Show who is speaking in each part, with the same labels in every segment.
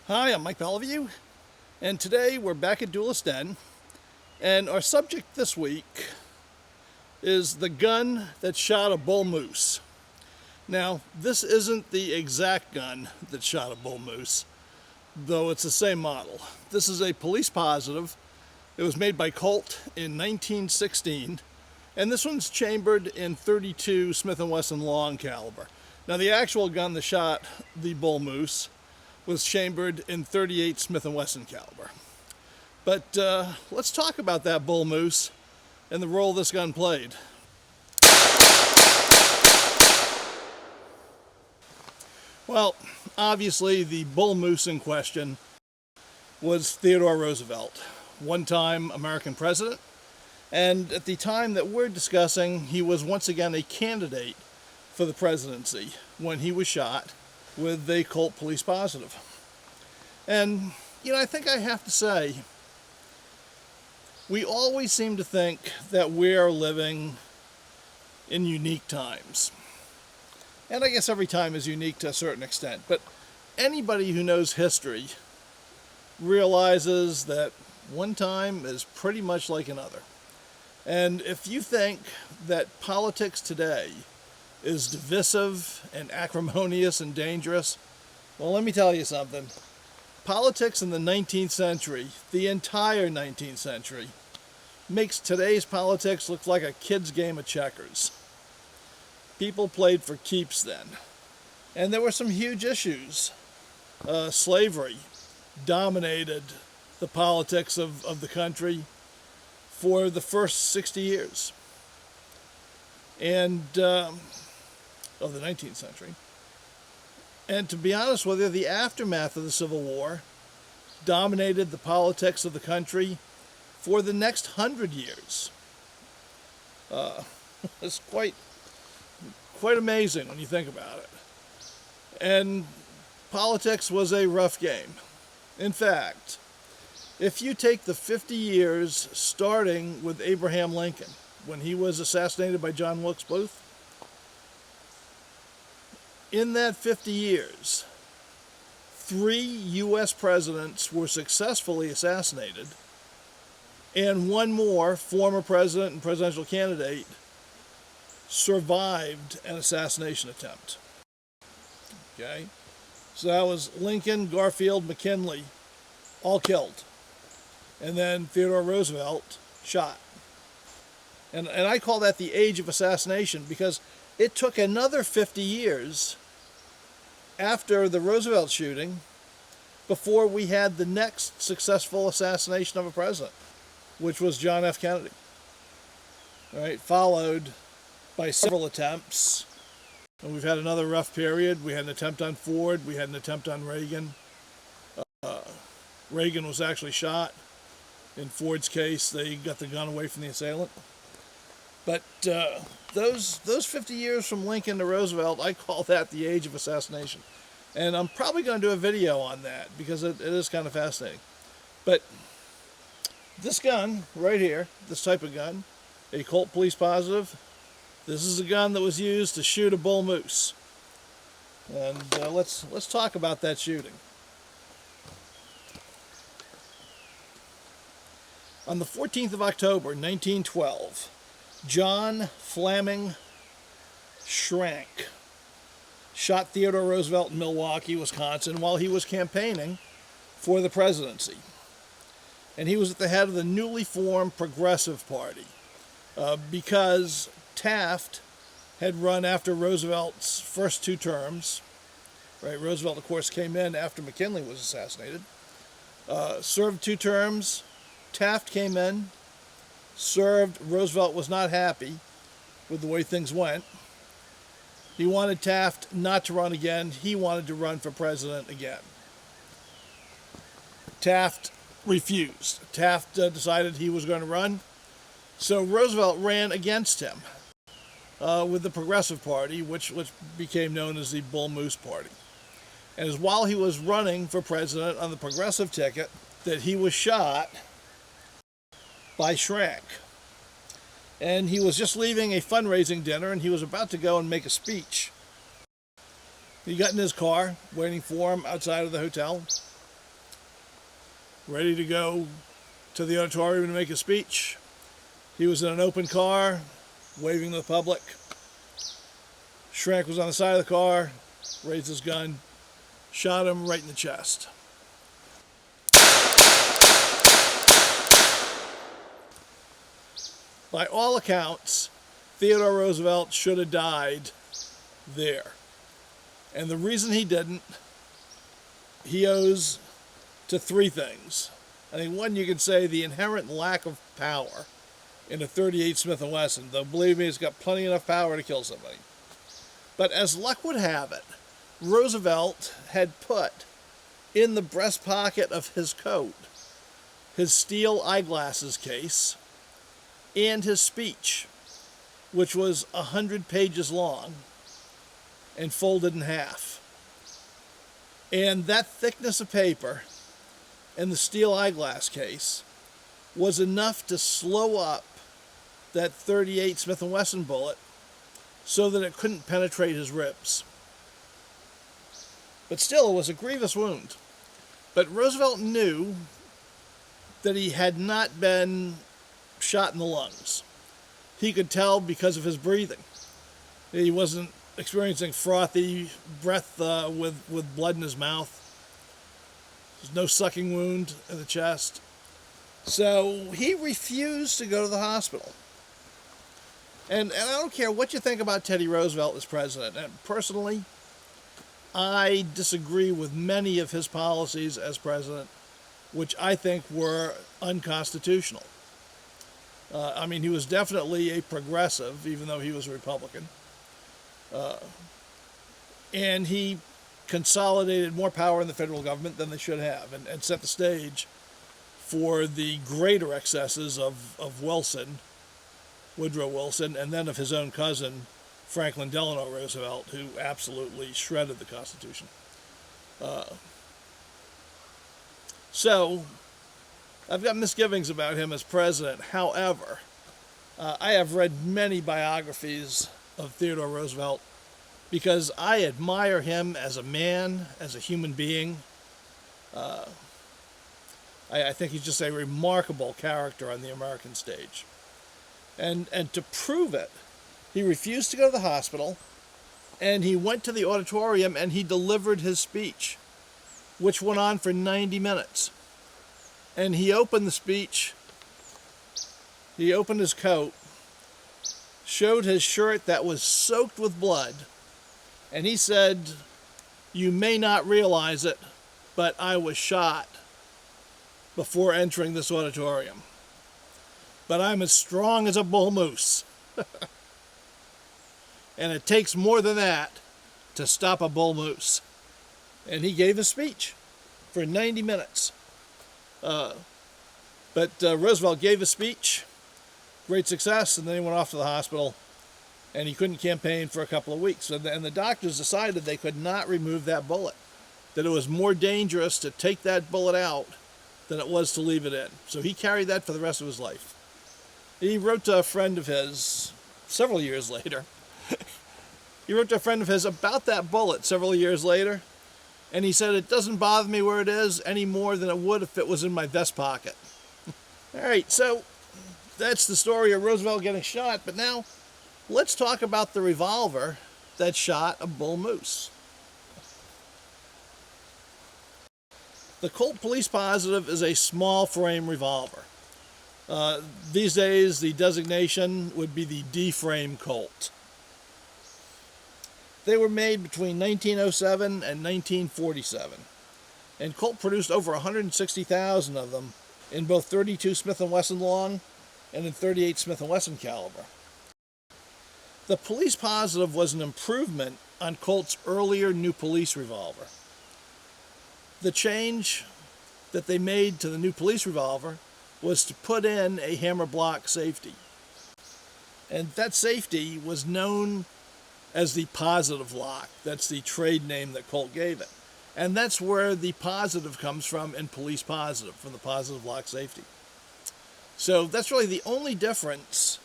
Speaker 1: Hi, I'm Mike Beliveau, and today we're back at Duelist Den, and our subject this week is the gun that shot a bull moose. Now, this isn't the exact gun that shot a bull moose, though it's the same model. This is a Police Positive. It was made by Colt in 1916, and this one's chambered in .32 Smith & Wesson long caliber. Now, the actual gun that shot the bull moose was chambered in .38 Smith & Wesson caliber. But let's talk about that bull moose and the role this gun played. Well, obviously the bull moose in question was Theodore Roosevelt, one-time American president, and at the time that we're discussing, he was once again a candidate for the presidency when he was shot with a Colt Police Positive. And, I think I have to say, we always seem to think that we are living in unique times. And I guess every time is unique to a certain extent, but anybody who knows history realizes that one time is pretty much like another. And if you think that politics today is divisive and acrimonious and dangerous, well, let me tell you something. Politics in the 19th century, the entire 19th century, makes today's politics look like a kid's game of checkers. People played for keeps then. And there were some huge issues. Slavery dominated the politics of the country for the first 60 years. And of the 19th century. And to be honest with you, the aftermath of the Civil War dominated the politics of the country for the next 100 years. It's quite amazing when you think about it. And politics was a rough game. In fact, if you take the 50 years starting with Abraham Lincoln, when he was assassinated by John Wilkes Booth, in that 50 years, 3 U.S. presidents were successfully assassinated, and one more former president and presidential candidate survived an assassination attempt. Okay? So that was Lincoln, Garfield, McKinley, all killed. And then Theodore Roosevelt shot. And I call that the age of assassination because it took another 50 years after the Roosevelt shooting before we had the next successful assassination of a president, which was John F. Kennedy. All right, followed by several attempts. And we've had another rough period. We had an attempt on Ford. We had an attempt on Reagan. Reagan was actually shot. In Ford's case, they got the gun away from the assailant. But those 50 years from Lincoln to Roosevelt, I call that the age of assassination. And I'm probably going to do a video on that because it is kind of fascinating. But this gun right here, this type of gun, a Colt Police Positive, this is a gun that was used to shoot a bull moose. And let's talk about that shooting. On the 14th of October, 1912, John Fleming Schrank shot Theodore Roosevelt in Milwaukee, Wisconsin, while he was campaigning for the presidency. And he was at the head of the newly formed Progressive Party because Taft had run after Roosevelt's first 2 terms. Right, Roosevelt, of course, came in after McKinley was assassinated. Served 2 terms. Taft came in, served. Roosevelt was not happy with the way things went. He wanted Taft not to run again. He wanted to run for president again. Taft refused. Taft decided he was going to run. So Roosevelt ran against him with the Progressive Party, which became known as the Bull Moose Party. And it was while he was running for president on the Progressive ticket that he was shot by Schrank. And he was just leaving a fundraising dinner, and he was about to go and make a speech. He got in his car, waiting for him outside of the hotel, ready to go to the auditorium to make a speech. He was in an open car, waving to the public. Schrank was on the side of the car, raised his gun, shot him right in the chest. By all accounts, Theodore Roosevelt should have died there. And the reason he didn't, he owes to three things. I think one, you could say the inherent lack of power in a .38 Smith & Wesson, though believe me, it's got plenty enough power to kill somebody. But as luck would have it, Roosevelt had put in the breast pocket of his coat his steel eyeglasses case and his speech, which was 100 pages long and folded in half. And that thickness of paper and the steel eyeglass case was enough to slow up that .38 Smith & Wesson bullet so that it couldn't penetrate his ribs. But still, it was a grievous wound. But Roosevelt knew that he had not been shot in the lungs. He could tell because of his breathing. He wasn't experiencing frothy breath with blood in his mouth. There's no sucking wound in the chest. So he refused to go to the hospital. And I don't care what you think about Teddy Roosevelt as president. And personally, I disagree with many of his policies as president, which I think were unconstitutional. I mean, he was definitely a progressive, even though he was a Republican. And he consolidated more power in the federal government than they should have, and set the stage for the greater excesses of Wilson, Woodrow Wilson, and then of his own cousin, Franklin Delano Roosevelt, who absolutely shredded the Constitution. So, I've got misgivings about him as president. However, I have read many biographies of Theodore Roosevelt because I admire him as a man, as a human being. I think he's just a remarkable character on the American stage. And to prove it, he refused to go to the hospital, and he went to the auditorium and he delivered his speech, which went on for 90 minutes. And he opened the speech, he opened his coat, showed his shirt that was soaked with blood, and he said, "You may not realize it, but I was shot before entering this auditorium. But I'm as strong as a bull moose." And it takes more than that to stop a bull moose. And he gave a speech for 90 minutes. But Roosevelt gave a speech, great success, and then he went off to the hospital, and he couldn't campaign for a couple of weeks. And the doctors decided they could not remove that bullet, that it was more dangerous to take that bullet out than it was to leave it in. So he carried that for the rest of his life. He wrote to a friend of his several years later. He wrote to a friend of his about that bullet several years later, and he said, "It doesn't bother me where it is any more than it would if it was in my vest pocket." All right, so that's the story of Roosevelt getting shot, but now let's talk about the revolver that shot a bull moose. The Colt Police Positive is a small frame revolver. These days, the designation would be the D-frame Colt. They were made between 1907 and 1947, and Colt produced over 160,000 of them in both .32 Smith & Wesson long and in .38 Smith & Wesson caliber. The Police Positive was an improvement on Colt's earlier New Police revolver. The change that they made to the New Police revolver was to put in a hammer block safety. And that safety was known as the positive lock. That's the trade name that Colt gave it. And that's where the positive comes from in Police Positive, from the positive lock safety. So that's really the only difference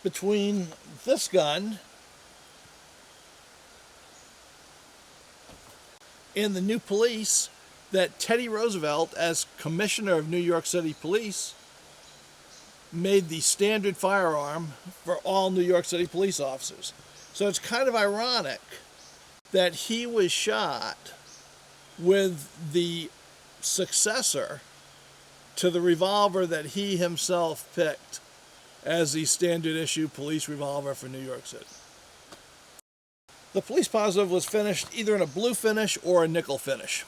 Speaker 1: between this gun and the New Police that Teddy Roosevelt, as commissioner of New York City Police, made the standard firearm for all New York City police officers. So it's kind of ironic that he was shot with the successor to the revolver that he himself picked as the standard issue police revolver for New York City. The Police Positive was finished either in a blue finish or a nickel finish.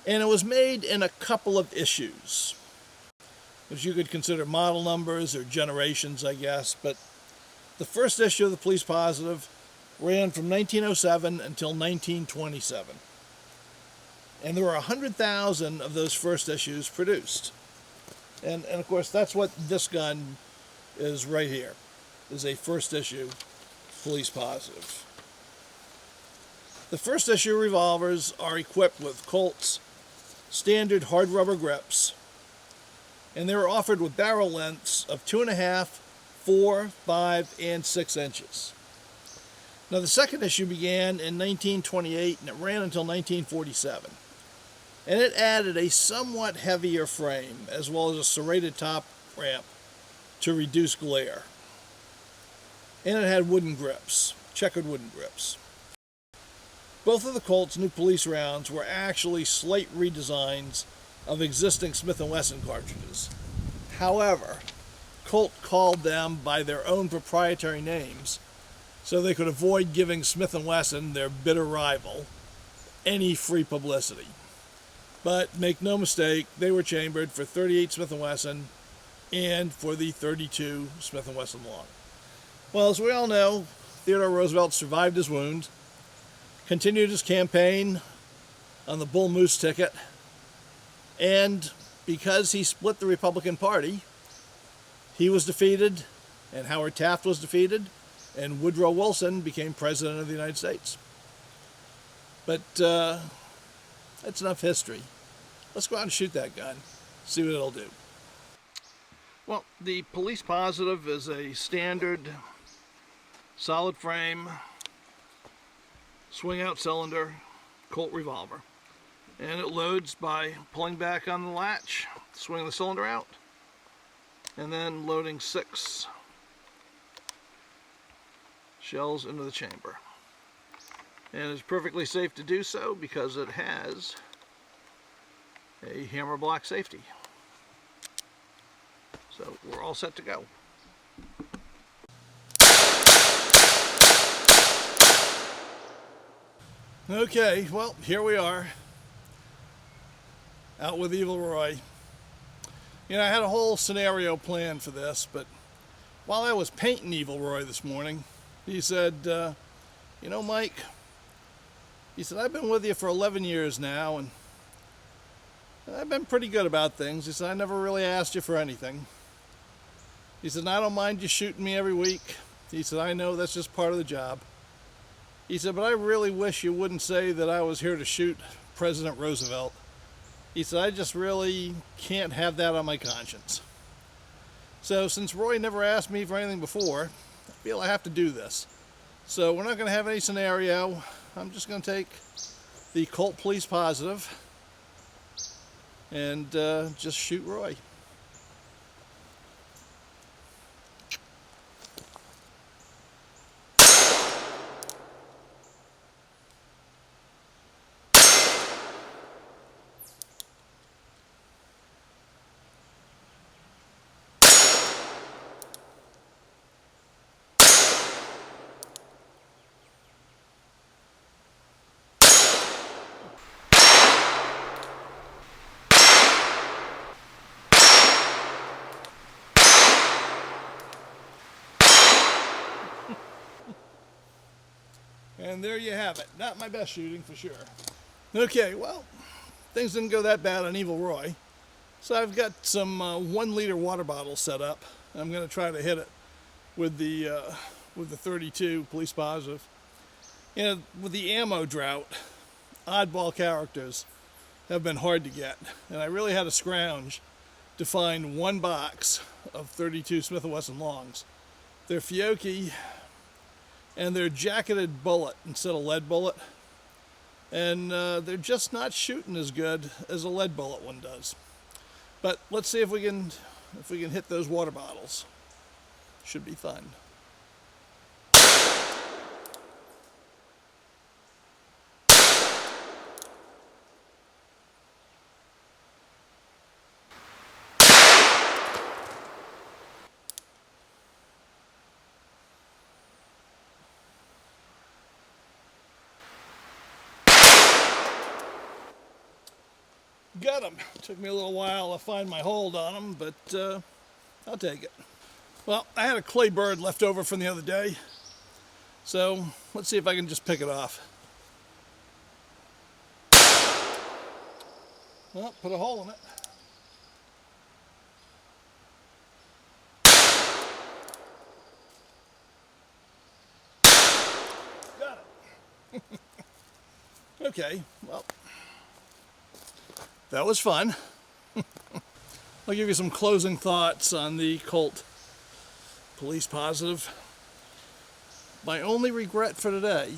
Speaker 1: And it was made in a couple of issues, which you could consider model numbers or generations, I guess. But the first issue of the Police Positive ran from 1907 until 1927. And there were 100,000 of those first issues produced. And of course, that's what this gun is right here, is a first issue Police Positive. The first issue revolvers are equipped with Colt's standard hard rubber grips, and they were offered with barrel lengths of 2.5, 4, 5, and 6 inches. Now, the second issue began in 1928 and it ran until 1947. And it added a somewhat heavier frame as well as a serrated top ramp to reduce glare. And it had wooden grips, checkered wooden grips. Both of the Colt's new police rounds were actually slight redesigns of existing Smith & Wesson cartridges. However, Colt called them by their own proprietary names so they could avoid giving Smith & Wesson, their bitter rival, any free publicity. But make no mistake, they were chambered for .38 Smith & Wesson and for the .32 Smith & Wesson long. Well, as we all know, Theodore Roosevelt survived his wound, continued his campaign on the Bull Moose ticket, and because he split the Republican Party, he was defeated, and Howard Taft was defeated, and Woodrow Wilson became President of the United States. But that's enough history. Let's go out and shoot that gun, see what it'll do. Well, the Police Positive is a standard solid frame, swing out cylinder Colt revolver. And it loads by pulling back on the latch, swinging the cylinder out, and then loading 6 shells into the chamber. And it's perfectly safe to do so because it has a hammer block safety. So we're all set to go. Okay, well, here we are, out with Evil Roy. You know, I had a whole scenario planned for this, but while I was painting Evil Roy this morning, he said, you know, Mike, he said, I've been with you for 11 years now, and I've been pretty good about things. He said, I never really asked you for anything. He said, I don't mind you shooting me every week. He said, I know that's just part of the job. He said, but I really wish you wouldn't say that I was here to shoot President Roosevelt. He said, I just really can't have that on my conscience. So since Roy never asked me for anything before, I feel I have to do this. So we're not going to have any scenario. I'm just going to take the Colt Police Positive and just shoot Roy. And there you have it. Not my best shooting, for sure. Okay, well, things didn't go that bad on Evil Roy. So I've got some 1-liter water bottles set up. I'm going to try to hit it with the .32 Police Positive. You know, with the ammo drought, oddball characters have been hard to get. And I really had to scrounge to find one box of .32 Smith & Wesson longs. They're Fiocchi, and they're jacketed bullet instead of lead bullet. and they're just not shooting as good as a lead bullet one does. But let's see if we can hit those water bottles. Should be fun. Got him. Took me a little while to find my hold on him, but I'll take it. Well, I had a clay bird left over from the other day, so let's see if I can just pick it off. Well, put a hole in it. Got it. Okay, well, that was fun. I'll give you some closing thoughts on the Colt Police Positive. My only regret for today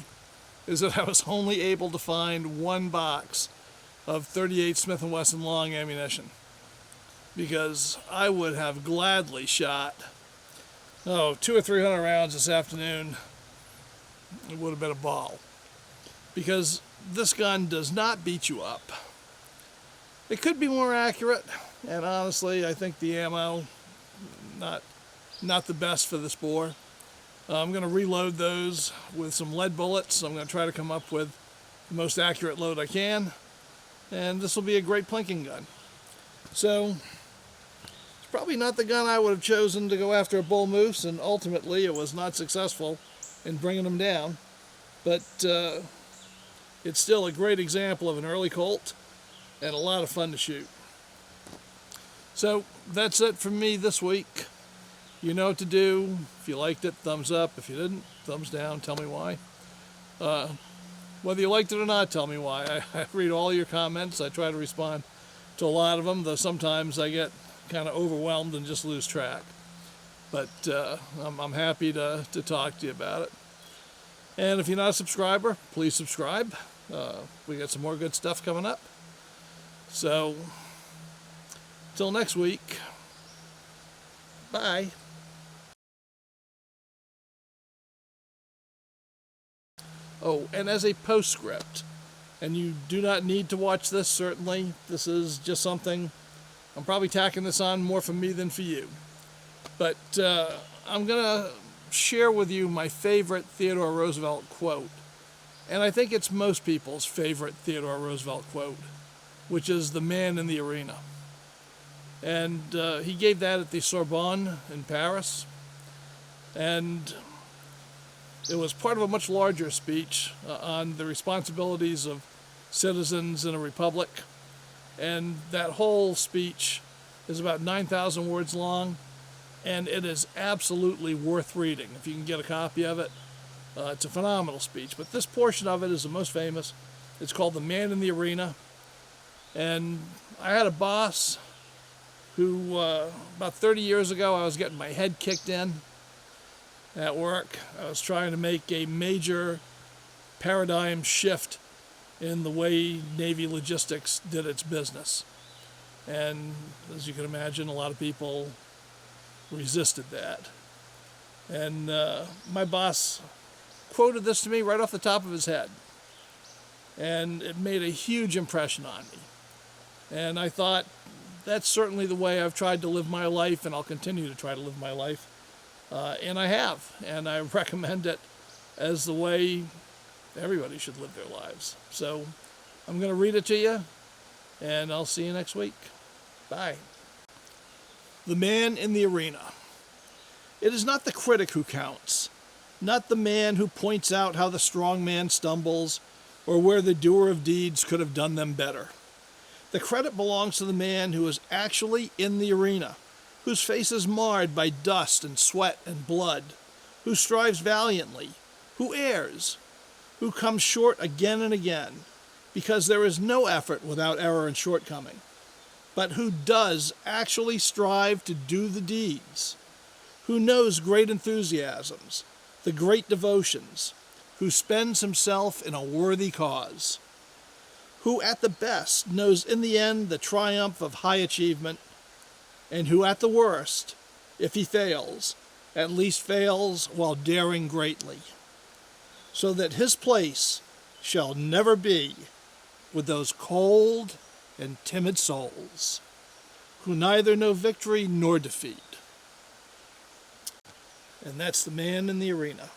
Speaker 1: is that I was only able to find one box of 38 Smith & Wesson long ammunition, because I would have gladly shot 200 or 300 rounds this afternoon. It would have been a ball, because this gun does not beat you up. It could be more accurate, and honestly, I think the ammo not the best for this bore. I'm going to reload those with some lead bullets. I'm going to try to come up with the most accurate load I can, and this will be a great plinking gun. So it's probably not the gun I would have chosen to go after a bull moose, and ultimately it was not successful in bringing them down, but it's still a great example of an early Colt and a lot of fun to shoot. So that's it from me this week. You know what to do. If you liked it, thumbs up. If you didn't, thumbs down. Tell me why. Whether you liked it or not, tell me why. I read all your comments. I try to respond to a lot of them, though sometimes I get kind of overwhelmed and just lose track. But I'm happy to talk to you about it. And if you're not a subscriber, please subscribe. We got some more good stuff coming up. So, till next week, bye. Oh, and as a postscript, and you do not need to watch this, certainly, this is just something, I'm probably tacking this on more for me than for you. But I'm going to share with you my favorite Theodore Roosevelt quote. And I think it's most people's favorite Theodore Roosevelt quote, which is "the man in the arena." And he gave that at the Sorbonne in Paris. And it was part of a much larger speech on the responsibilities of citizens in a republic. And that whole speech is about 9,000 words long, and it is absolutely worth reading if you can get a copy of it. It's a phenomenal speech, but this portion of it is the most famous. It's called "The Man in the Arena." And I had a boss who, about 30 years ago, I was getting my head kicked in at work. I was trying to make a major paradigm shift in the way Navy logistics did its business. And as you can imagine, a lot of people resisted that. And my boss quoted this to me right off the top of his head. And it made a huge impression on me. And I thought, that's certainly the way I've tried to live my life, and I'll continue to try to live my life. And I have. And I recommend it as the way everybody should live their lives. So I'm going to read it to you, and I'll see you next week. Bye. The man in the arena. It is not the critic who counts, not the man who points out how the strong man stumbles or where the doer of deeds could have done them better. The credit belongs to the man who is actually in the arena, whose face is marred by dust and sweat and blood, who strives valiantly, who errs, who comes short again and again, because there is no effort without error and shortcoming, but who does actually strive to do the deeds, who knows great enthusiasms, the great devotions, who spends himself in a worthy cause. who at the best knows in the end the triumph of high achievement, and who at the worst, if he fails, at least fails while daring greatly, so that his place shall never be with those cold and timid souls who neither know victory nor defeat. And that's the man in the arena.